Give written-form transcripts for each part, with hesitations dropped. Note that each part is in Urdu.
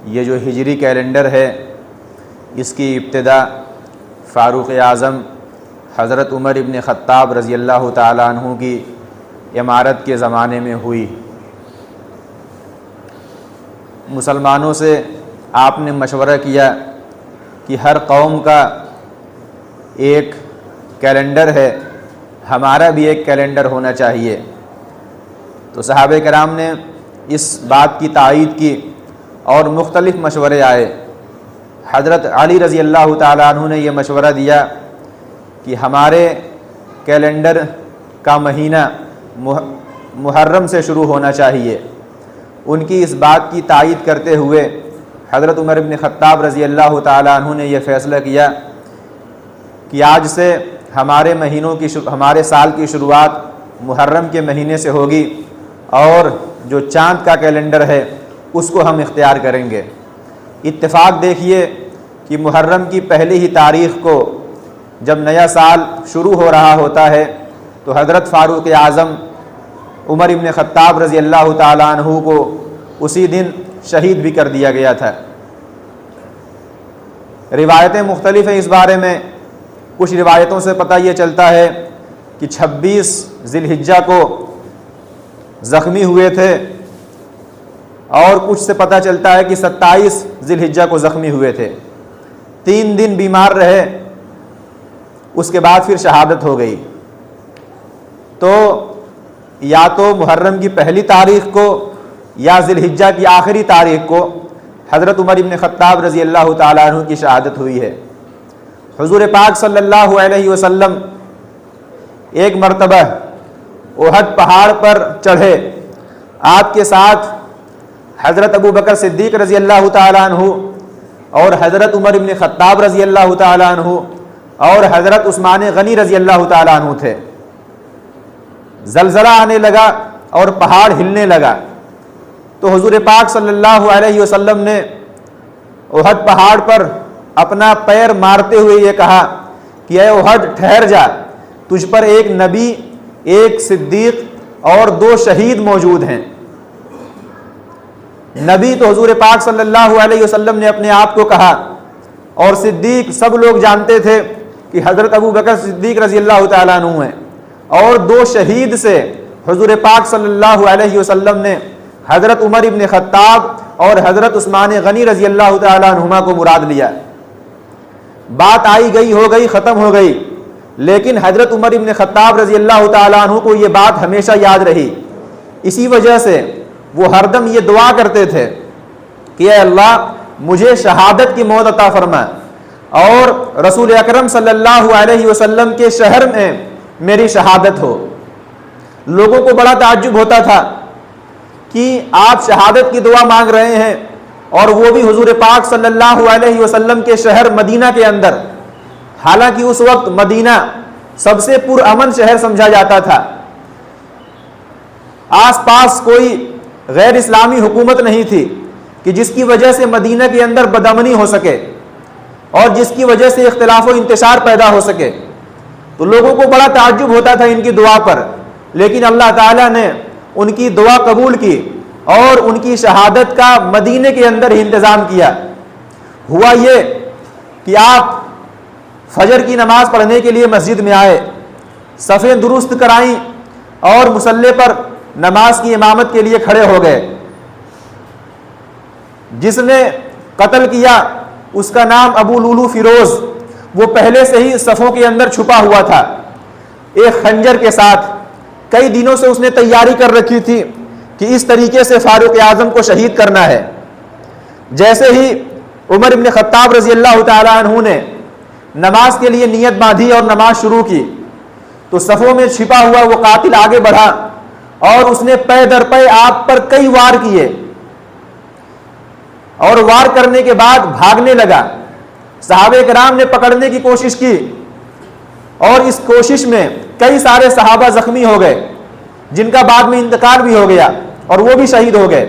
یہ جو ہجری کیلنڈر ہے اس کی ابتدا فاروق اعظم حضرت عمر ابن خطاب رضی اللہ تعالیٰ عنہ کی امارت کے زمانے میں ہوئی۔ مسلمانوں سے آپ نے مشورہ کیا کہ ہر قوم کا ایک کیلنڈر ہے، ہمارا بھی ایک کیلنڈر ہونا چاہیے۔ تو صحابہ کرام نے اس بات کی تائید کی اور مختلف مشورے آئے۔ حضرت علی رضی اللہ تعالیٰ عنہ نے یہ مشورہ دیا کہ ہمارے کیلنڈر کا مہینہ محرم سے شروع ہونا چاہیے۔ ان کی اس بات کی تائید کرتے ہوئے حضرت عمر بن خطاب رضی اللہ تعالیٰ عنہ نے یہ فیصلہ کیا کہ آج سے ہمارے سال کی شروعات محرم کے مہینے سے ہوگی اور جو چاند کا کیلنڈر ہے اس کو ہم اختیار کریں گے۔ اتفاق دیکھیے کہ محرم کی پہلی ہی تاریخ کو جب نیا سال شروع ہو رہا ہوتا ہے تو حضرت فاروق اعظم عمر ابن خطاب رضی اللہ تعالیٰ عنہ کو اسی دن شہید بھی کر دیا گیا تھا۔ روایتیں مختلف ہیں اس بارے میں۔ کچھ روایتوں سے پتہ یہ چلتا ہے کہ 26 ذی الحجہ کو زخمی ہوئے تھے اور کچھ سے پتہ چلتا ہے کہ 27 ذی الحجہ کو زخمی ہوئے تھے۔ 3 دن بیمار رہے، اس کے بعد پھر شہادت ہو گئی۔ تو یا تو محرم کی پہلی تاریخ کو یا ذی الحجہ کی آخری تاریخ کو حضرت عمر ابن خطاب رضی اللہ تعالیٰ عنہ کی شہادت ہوئی ہے۔ حضور پاک صلی اللہ علیہ وسلم ایک مرتبہ احد پہاڑ پر چڑھے، آپ کے ساتھ حضرت ابو بکر صدیق رضی اللہ تعالیٰ عنہ اور حضرت عمر ابن خطاب رضی اللہ تعالیٰ عنہ اور حضرت عثمان غنی رضی اللہ تعالیٰ عنہ تھے۔ زلزلہ آنے لگا اور پہاڑ ہلنے لگا، تو حضور پاک صلی اللہ علیہ وسلم نے احد پہاڑ پر اپنا پیر مارتے ہوئے یہ کہا کہ اے احد ٹھہر جا، تجھ پر ایک نبی، ایک صدیق اور 2 شہید موجود ہیں۔ نبی تو حضور پاک صلی اللہ علیہ وسلم نے اپنے آپ کو کہا، اور صدیق سب لوگ جانتے تھے کہ حضرت ابو بکر صدیق رضی اللہ تعالیٰ عنہ ہیں، اور 2 شہید سے حضور پاک صلی اللہ علیہ وسلم نے حضرت عمر ابن خطاب اور حضرت عثمان غنی رضی اللہ تعالیٰ عنہما کو مراد لیا۔ بات آئی گئی ہو گئی، ختم ہو گئی، لیکن حضرت عمر ابن خطاب رضی اللہ تعالیٰ عنہ کو یہ بات ہمیشہ یاد رہی۔ اسی وجہ سے وہ ہر دم یہ دعا کرتے تھے کہ اے اللہ مجھے شہادت کی موت عطا فرما، اور رسول اکرم صلی اللہ علیہ وسلم کے شہر میں میری شہادت ہو۔ لوگوں کو بڑا تعجب ہوتا تھا کہ آپ شہادت کی دعا مانگ رہے ہیں، اور وہ بھی حضور پاک صلی اللہ علیہ وسلم کے شہر مدینہ کے اندر، حالانکہ اس وقت مدینہ سب سے پرامن شہر سمجھا جاتا تھا۔ آس پاس کوئی غیر اسلامی حکومت نہیں تھی کہ جس کی وجہ سے مدینہ کے اندر بدامنی ہو سکے اور جس کی وجہ سے اختلاف و انتشار پیدا ہو سکے۔ تو لوگوں کو بڑا تعجب ہوتا تھا ان کی دعا پر، لیکن اللہ تعالیٰ نے ان کی دعا قبول کی اور ان کی شہادت کا مدینے کے اندر ہی انتظام کیا۔ ہوا یہ کہ آپ فجر کی نماز پڑھنے کے لیے مسجد میں آئے، صفیں درست کرائیں اور مصلی پر نماز کی امامت کے لیے کھڑے ہو گئے۔ جس نے قتل کیا اس کا نام ابو لولو فیروز، وہ پہلے سے ہی صفوں کے اندر چھپا ہوا تھا، ایک خنجر کے ساتھ۔ کئی دنوں سے اس نے تیاری کر رکھی تھی کہ اس طریقے سے فاروق اعظم کو شہید کرنا ہے۔ جیسے ہی عمر ابن خطاب رضی اللہ تعالیٰ عنہ نے نماز کے لیے نیت باندھی اور نماز شروع کی، تو صفوں میں چھپا ہوا وہ قاتل آگے بڑھا اور اس نے پے در پے آپ پر کئی وار کیے، اور وار کرنے کے بعد بھاگنے لگا۔ صحابہ کرام نے پکڑنے کی کوشش کی، اور اس کوشش میں کئی سارے صحابہ زخمی ہو گئے، جن کا بعد میں انتقال بھی ہو گیا اور وہ بھی شہید ہو گئے۔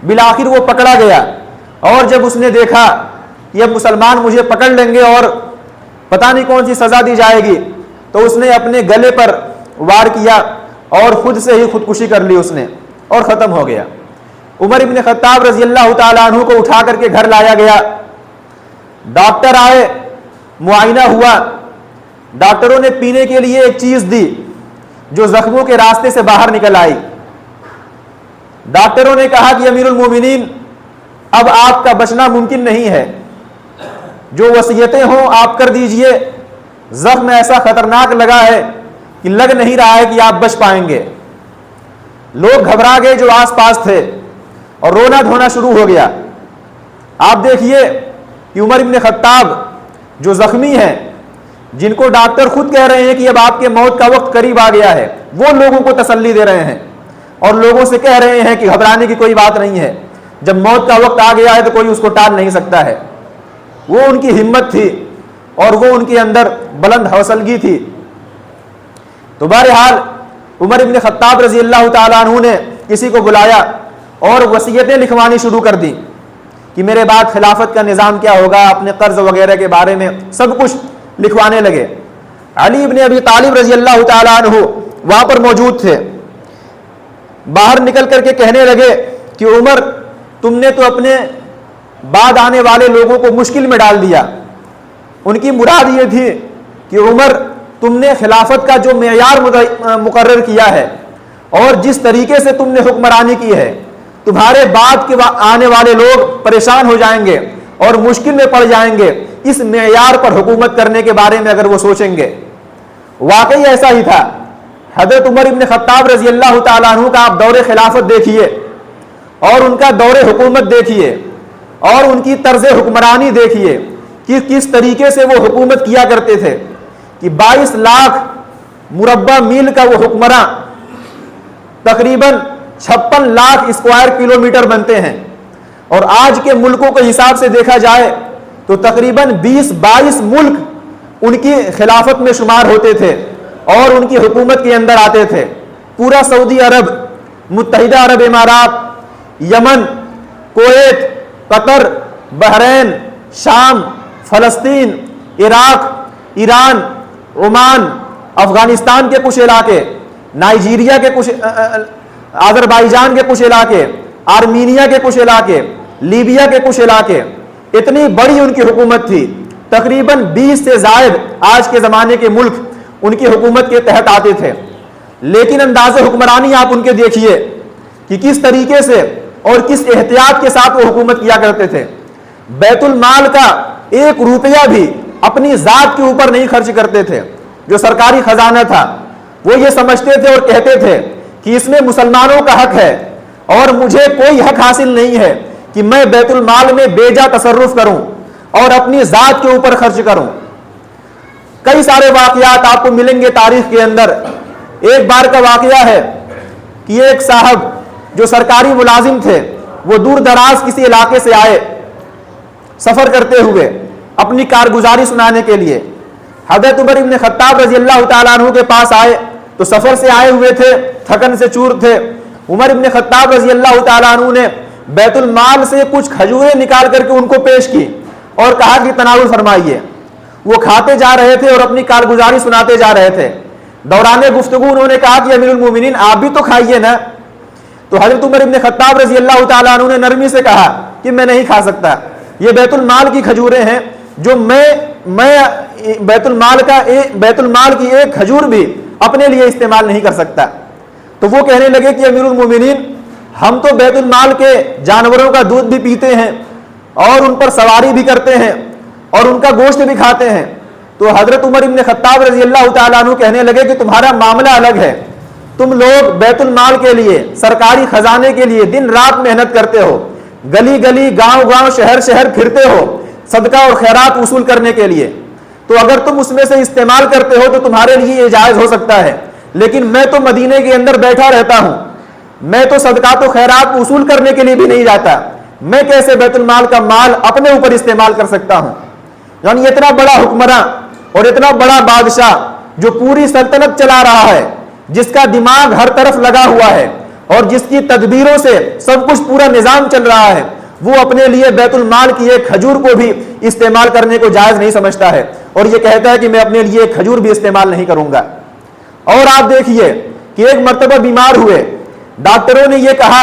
بالآخر وہ پکڑا گیا، اور جب اس نے دیکھا کہ اب مسلمان مجھے پکڑ لیں گے اور پتہ نہیں کون سی سزا دی جائے گی، تو اس نے اپنے گلے پر وار کیا اور خود سے ہی خودکشی کر لی اس نے، اور ختم ہو گیا۔ عمر ابن خطاب رضی اللہ تعالیٰ عنہ کو اٹھا کر کے گھر لایا گیا. ڈاکٹر آئے, معائنہ ہوا, ڈاکٹروں نے پینے کے لیے ایک چیز دی جو زخموں کے راستے سے باہر نکل آئی. ڈاکٹروں نے کہا کہ امیر المومنین اب آپ کا بچنا ممکن نہیں ہے, جو وصیتیں ہوں آپ کر دیجئے, زخم ایسا خطرناک لگا ہے کہ لگ نہیں رہا ہے کہ آپ بچ پائیں گے. لوگ گھبرا گئے جو آس پاس تھے اور رونا دھونا شروع ہو گیا. آپ دیکھیے کہ عمر ابن خطاب جو زخمی ہیں, جن کو ڈاکٹر خود کہہ رہے ہیں کہ اب آپ کے موت کا وقت قریب آ گیا ہے, وہ لوگوں کو تسلی دے رہے ہیں اور لوگوں سے کہہ رہے ہیں کہ گھبرانے کی کوئی بات نہیں ہے, جب موت کا وقت آ گیا ہے تو کوئی اس کو ٹال نہیں سکتا ہے. وہ ان کی ہمت تھی اور وہ ان کے اندر بلند حوصلگی تھی. تو بہرحال عمر ابن خطاب رضی اللہ تعالیٰ عنہ نے کسی کو بلایا اور وصیتیں لکھوانی شروع کر دی کہ میرے بعد خلافت کا نظام کیا ہوگا, اپنے قرض وغیرہ کے بارے میں سب کچھ لکھوانے لگے. علی ابن ابی طالب رضی اللہ تعالیٰ عنہ وہاں پر موجود تھے. باہر نکل کر کے کہنے لگے کہ عمر, تم نے تو اپنے بعد آنے والے لوگوں کو مشکل میں ڈال دیا. ان کی مراد یہ تھی کہ عمر, تم نے خلافت کا جو معیار مقرر کیا ہے اور جس طریقے سے تم نے حکمرانی کی ہے, تمہارے بعد کے آنے والے لوگ پریشان ہو جائیں گے اور مشکل میں پڑ جائیں گے اس معیار پر حکومت کرنے کے بارے میں اگر وہ سوچیں گے. واقعی ایسا ہی تھا. حضرت عمر ابن خطاب رضی اللہ تعالیٰ عنہ کا آپ دور خلافت دیکھیے اور ان کا دور حکومت دیکھیے اور ان کی طرز حکمرانی دیکھیے کہ کس طریقے سے وہ حکومت کیا کرتے تھے کہ 22 لاکھ مربع میل کا وہ حکمراں تقریباً 56 لاکھ اسکوائر کلومیٹر بنتے ہیں, اور آج کے ملکوں کے حساب سے دیکھا جائے تو تقریباً 20-22 ملک ان کی خلافت میں شمار ہوتے تھے اور ان کی حکومت کے اندر آتے تھے. پورا سعودی عرب, متحدہ عرب امارات, یمن, کویت, قطر, بحرین, شام, فلسطین, عراق, ایران, عمان, افغانستان کے کچھ علاقے, نائجیریا کے کچھ, آذربائیجان کے کچھ علاقے, آرمینیا کے کچھ علاقے, لیبیا کے کچھ علاقے, اتنی بڑی ان کی حکومت تھی. تقریباً 20 سے زائد آج کے زمانے کے ملک ان کی حکومت کے تحت آتے تھے. لیکن انداز حکمرانی آپ ان کے دیکھیے کہ کس طریقے سے اور کس احتیاط کے ساتھ وہ حکومت کیا کرتے تھے. بیت المال کا 1 روپیہ بھی اپنی ذات کے اوپر نہیں خرچ کرتے تھے. جو سرکاری خزانہ تھا وہ یہ سمجھتے تھے اور کہتے تھے کہ اس میں مسلمانوں کا حق ہے اور مجھے کوئی حق حاصل نہیں ہے کہ میں بیت المال میں بے جا تصرف کروں اور اپنی ذات کے اوپر خرچ کروں. کئی سارے واقعات آپ کو ملیں گے تاریخ کے اندر. ایک بار کا واقعہ ہے کہ ایک صاحب جو سرکاری ملازم تھے وہ دور دراز کسی علاقے سے آئے سفر کرتے ہوئے اپنی کارگزاری سنانے کے لیے. حضرت عمر ابن خطاب رضی اللہ تعالیٰ عنہ کے پاس آئے تو سفر سے آئے ہوئے تھے, تھکن سے چور تھے. عمر ابن خطاب رضی اللہ تعالیٰ عنہ نے بیت المال سے کچھ کھجوریں نکال کر کے ان کو پیش کی اور کہا کہ تناول فرمائیے. وہ کھاتے جا رہے تھے اور اپنی کارگزاری سناتے جا رہے تھے. دوران گفتگو انہوں نے کہا کہ امیر المومنین آپ بھی تو کھائیے نا. تو حضرت عمر ابن خطاب رضی اللہ تعالیٰ عنہ نے نرمی سے کہا کہ میں نہیں کھا سکتا, یہ بیت المال کی کھجوریں ہیں جو میں بیت المال کی ایک کھجور بھی اپنے لیے استعمال نہیں کر سکتا. تو وہ کہنے لگے کہ امیر المومنین ہم تو بیت المال کے جانوروں کا دودھ بھی پیتے ہیں اور ان پر سواری بھی کرتے ہیں اور ان کا گوشت بھی کھاتے ہیں. تو حضرت عمر ابن خطاب رضی اللہ تعالیٰ عنہ کہنے لگے کہ تمہارا معاملہ الگ ہے, تم لوگ بیت المال کے لیے, سرکاری خزانے کے لیے دن رات محنت کرتے ہو, گلی گلی, گاؤں گاؤں, شہر شہر پھرتے ہو صدقہ اور خیرات وصول کرنے کے لیے. تو اگر تم اس میں سے استعمال کرتے ہو تو تمہارے لیے یہ جائز ہو سکتا ہے, لیکن میں تو مدینے کے اندر بیٹھا رہتا ہوں, میں تو صدقات و خیرات وصول کرنے کے لیے بھی نہیں جاتا, میں کیسے بیت المال کا مال اپنے اوپر استعمال کر سکتا ہوں. یعنی اتنا بڑا حکمراں اور اتنا بڑا بادشاہ جو پوری سلطنت چلا رہا ہے, جس کا دماغ ہر طرف لگا ہوا ہے اور جس کی تدبیروں سے سب کچھ پورا نظام چل رہا ہے, وہ اپنے لیے بیت المال کی ایک کھجور کو بھی استعمال کرنے کو جائز نہیں سمجھتا ہے اور یہ کہتا ہے کہ میں اپنے لیے ایک کھجور بھی استعمال نہیں کروں گا. اور آپ دیکھیے کہ ایک مرتبہ بیمار ہوئے, ڈاکٹروں نے یہ کہا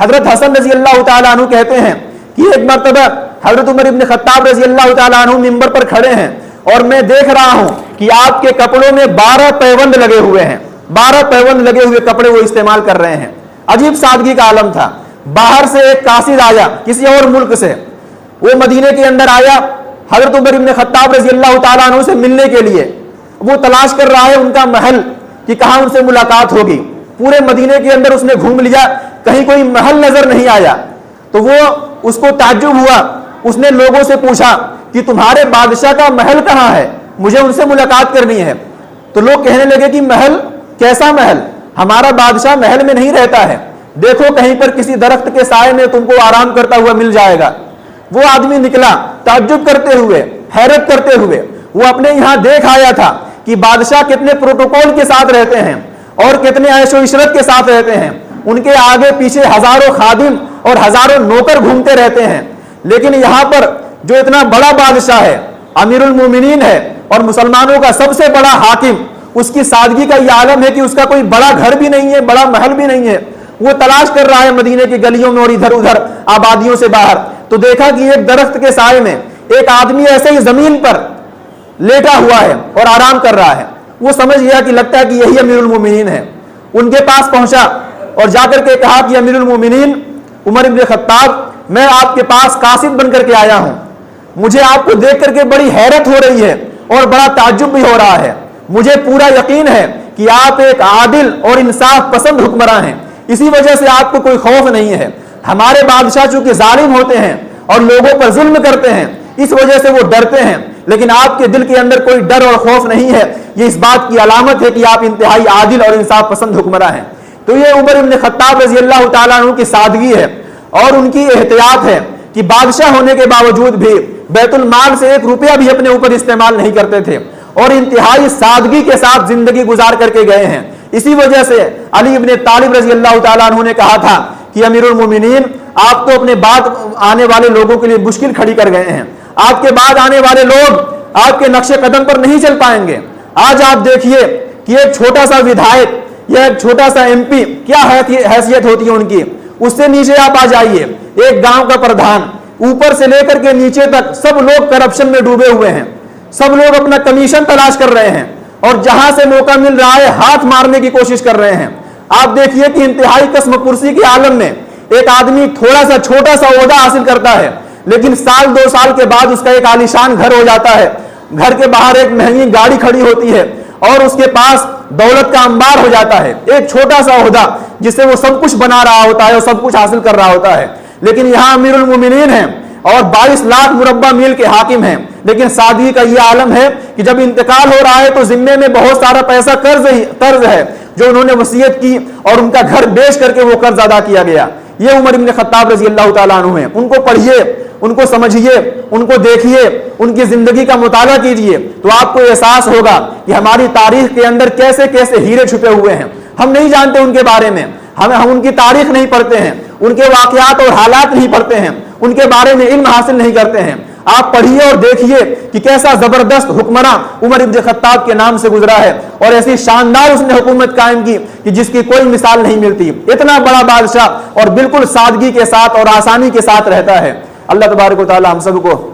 حضرت حسن رضی اللہ تعالیٰ عنہ کہتے ہیں کہ ایک مرتبہ حضرت عمر ابن خطاب رضی اللہ تعالیٰ عنہ منبر پر کھڑے ہیں اور میں دیکھ رہا ہوں کہ آپ کے کپڑوں میں 12 پیوند لگے ہوئے ہیں، 12 پیوند لگے ہوئے کپڑے وہ استعمال کر رہے ہیں۔ عجیب سادگی کا عالم تھا۔ باہر سے ایک قاصد آیا کسی اور ملک سے، وہ مدینے کے اندر آیا حضرت عمر ابن خطاب رضی اللہ تعالیٰ عنہ سے ملنے کے لیے۔ وہ تلاش کر رہا ہے ان کا محل کہ کہاں ان سے ملاقات ہوگی۔ پورے مدینے کے اندر اس نے گھوم لیا، کہیں کوئی محل نظر نہیں آیا۔ تو وہ اس کو تعجب ہوا، اس نے لوگوں سے پوچھا کہ تمہارے بادشاہ کا محل کہاں ہے، مجھے ان سے ملاقات کرنی ہے۔ تو لوگ کہنے لگے کہ محل؟ کیسا محل؟ ہمارا بادشاہ محل میں نہیں رہتا ہے، دیکھو کہیں پر کسی درخت کے سائے میں تم کو آرام کرتا ہوا مل جائے گا۔ وہ آدمی نکلا تعجب کرتے ہوئے، حیرت کرتے ہوئے۔ وہ اپنے یہاں دیکھ آیا تھا کہ بادشاہ کتنے پروٹوکول کے ساتھ رہتے ہیں اور کتنے عیش و عشرت کے ساتھ رہتے ہیں، ان کے آگے پیچھے ہزاروں خادم اور ہزاروں نوکر گھومتے رہتے ہیں۔ لیکن یہاں پر جو اتنا بڑا بادشاہ ہے، امیر المومنین ہے اور مسلمانوں کا سب سے بڑا حاکم، اس کی سادگی کا یہ عالم ہے کہ اس کا کوئی بڑا گھر بھی نہیں ہے، بڑا محل بھی نہیں ہے۔ وہ تلاش کر رہا ہے مدینے کی گلیوں میں اور ادھر ادھر آبادیوں سے باہر، تو دیکھا کہ ایک درخت کے سائے میں ایک آدمی ایسے ہی زمین پر لیٹا ہوا ہے اور آرام کر رہا ہے۔ وہ سمجھ گیا کہ لگتا ہے کہ یہی امیر المومنین ہے۔ ان کے پاس پہنچا اور جا کر کے کہا کہ امیر المومنین عمر ابن خطاب، میں آپ کے پاس قاصد بن کر کے آیا ہوں، مجھے آپ کو دیکھ کر کے بڑی حیرت ہو رہی ہے اور بڑا تعجب بھی ہو رہا ہے۔ مجھے پورا یقین ہے کہ آپ ایک عادل اور انصاف پسند حکمراں ہیں، اسی وجہ سے آپ کو کوئی خوف نہیں ہے۔ ہمارے بادشاہ چونکہ ظالم ہوتے ہیں اور لوگوں پر ظلم کرتے ہیں، اس وجہ سے وہ ڈرتے ہیں، لیکن آپ کے دل کے اندر کوئی ڈر اور خوف نہیں ہے۔ یہ اس بات کی علامت ہے کہ آپ انتہائی عادل اور انصاف پسند حکمراں ہیں۔ تو یہ عمر ابن خطاب رضی اللہ تعالیٰ عنہ کی سادگی ہے اور ان کی احتیاط ہے کہ بادشاہ ہونے کے باوجود بھی بیت المال سے 1 روپیہ بھی اپنے اوپر استعمال نہیں کرتے تھے اور انتہائی سادگی کے ساتھ زندگی گزار کر کے گئے ہیں۔ اسی وجہ سے علی ابن طالب رضی اللہ تعالیٰ عنہ نے کہا تھا کہ امیر المومنین، آپ تو اپنے بعد آنے والے لوگوں کے لیے مشکل کھڑی کر گئے ہیں، آپ کے بعد آنے والے لوگ آپ کے نقش قدم پر نہیں چل پائیں گے۔ آج آپ دیکھیے کہ ایک چھوٹا سا ودھائک یا ایک چھوٹا سا ایم پی کیا حیثیت ہوتی ہے ان کی، اس سے نیچے آپ آ جائیے، ایک گاؤں کا پردھان، اوپر سے لے کر کے نیچے تک سب لوگ کرپشن میں ڈوبے ہوئے ہیں، سب لوگ اپنا کمیشن تلاش کر رہے ہیں اور جہاں سے موقع مل رہا ہے ہاتھ مارنے کی کوشش کر رہے ہیں۔ آپ دیکھیے کہ انتہائی قسم پرسی کے عالم میں ایک آدمی تھوڑا سا چھوٹا سا عہدہ حاصل کرتا ہے، لیکن سال 2 سال کے بعد اس کا ایک عالیشان گھر ہو جاتا ہے، گھر کے باہر ایک مہنگی گاڑی کھڑی ہوتی ہے اور اس کے پاس دولت کا انبار ہو جاتا ہے۔ ایک چھوٹا سا عہدہ جس سے وہ سب کچھ بنا رہا ہوتا ہے اور سب کچھ حاصل کر رہا ہوتا ہے، لیکن یہاں امیر المومنین ہیں اور 22 لاکھ مربع میل کے حاکم ہیں، لیکن سادگی کا یہ عالم ہے کہ جب انتقال ہو رہا ہے تو ذمے میں بہت سارا پیسہ قرض ہے جو انہوں نے وصیت کی اور ان کا گھر بیچ کر کے وہ قرض ادا کیا گیا۔ یہ عمر ابن خطاب رضی اللہ تعالیٰ عنہ ہیں۔ ان کو پڑھیے، ان کو سمجھیے، ان کو دیکھیے، ان کی زندگی کا مطالعہ کیجیے تو آپ کو احساس ہوگا کہ ہماری تاریخ کے اندر کیسے کیسے ہیرے چھپے ہوئے ہیں۔ ہم نہیں جانتے ان کے بارے میں، ہم ان کی تاریخ نہیں پڑھتے ہیں، ان کے واقعات اور حالات نہیں پڑھتے ہیں، ان کے بارے میں علم حاصل نہیں کرتے ہیں۔ آپ پڑھیے اور دیکھیے کہ کیسا زبردست حکمراں عمر ابن خطاب کے نام سے گزرا ہے اور ایسی شاندار اس نے حکومت قائم کی کہ جس کی کوئی مثال نہیں ملتی۔ اتنا بڑا بادشاہ اور بالکل سادگی کے ساتھ اور آسانی کے ساتھ رہتا ہے۔ اللہ تبارک و تعالی ہم سب کو